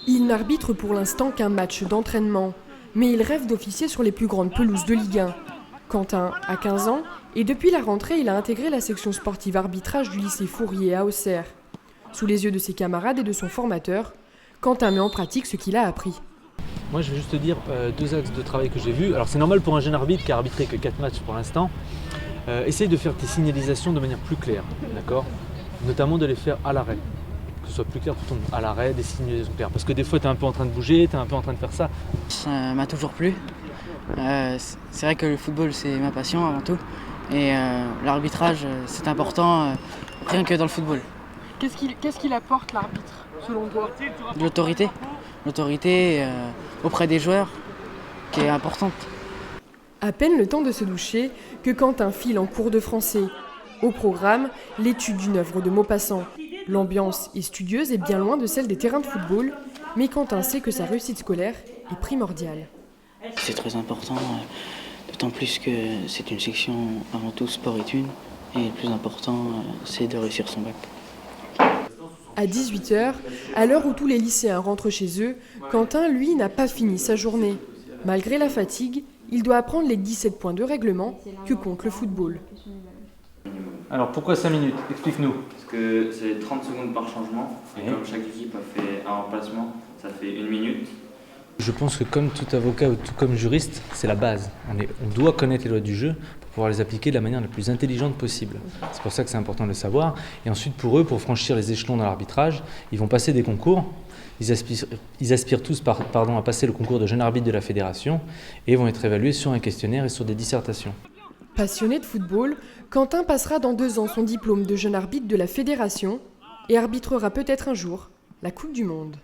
Il n'arbitre pour l'instant qu'un match d'entraînement, mais il rêve d'officier sur les plus grandes pelouses de Ligue 1. Quentin a 15 ans et depuis la rentrée, il a intégré la section sportive arbitrage du lycée Fourier à Auxerre. Sous les yeux de ses camarades et de son formateur, Quentin met en pratique ce qu'il a appris. Moi, je vais juste te dire deux axes de travail que j'ai vus. Alors, c'est normal pour un jeune arbitre qui a arbitré que 4 matchs pour l'instant. Essaye de faire tes signalisations de manière plus claire, d'accord ? Notamment de les faire à l'arrêt. Que ce soit plus clair pour ton à l'arrêt, des signalisations claires. Parce que des fois, tu es un peu en train de bouger, tu es un peu en train de faire ça. Ça m'a toujours plu. C'est vrai que le football, c'est ma passion avant tout. Et l'arbitrage, c'est important, rien que dans le football. Qu'est-ce qu'il apporte l'arbitre, selon toi ? De l'autorité. L'autorité auprès des joueurs, qui est importante. À peine le temps de se doucher que Quentin file en cours de français. Au programme, l'étude d'une œuvre de Maupassant. L'ambiance est studieuse et bien loin de celle des terrains de football, mais Quentin sait que sa réussite scolaire est primordiale. C'est très important, d'autant plus que c'est une section avant tout sport-études. Et le plus important, c'est de réussir son bac. À 18h, à l'heure où tous les lycéens rentrent chez eux, Quentin, lui, n'a pas fini sa journée. Malgré la fatigue, il doit apprendre les 17 points de règlement que compte le football. Alors pourquoi 5 minutes? Explique-nous. Parce que c'est 30 secondes par changement. Et comme chaque équipe a fait un remplacement, ça fait 1 minute. Je pense que comme tout avocat ou tout comme juriste, c'est la base. On doit connaître les lois du jeu pour pouvoir les appliquer de la manière la plus intelligente possible. C'est pour ça que c'est important de le savoir. Et ensuite, pour eux, pour franchir les échelons dans l'arbitrage, ils vont passer des concours. Ils aspirent tous à passer le concours de jeune arbitre de la fédération et vont être évalués sur un questionnaire et sur des dissertations. Passionné de football, Quentin passera dans 2 ans son diplôme de jeune arbitre de la fédération et arbitrera peut-être un jour la Coupe du Monde.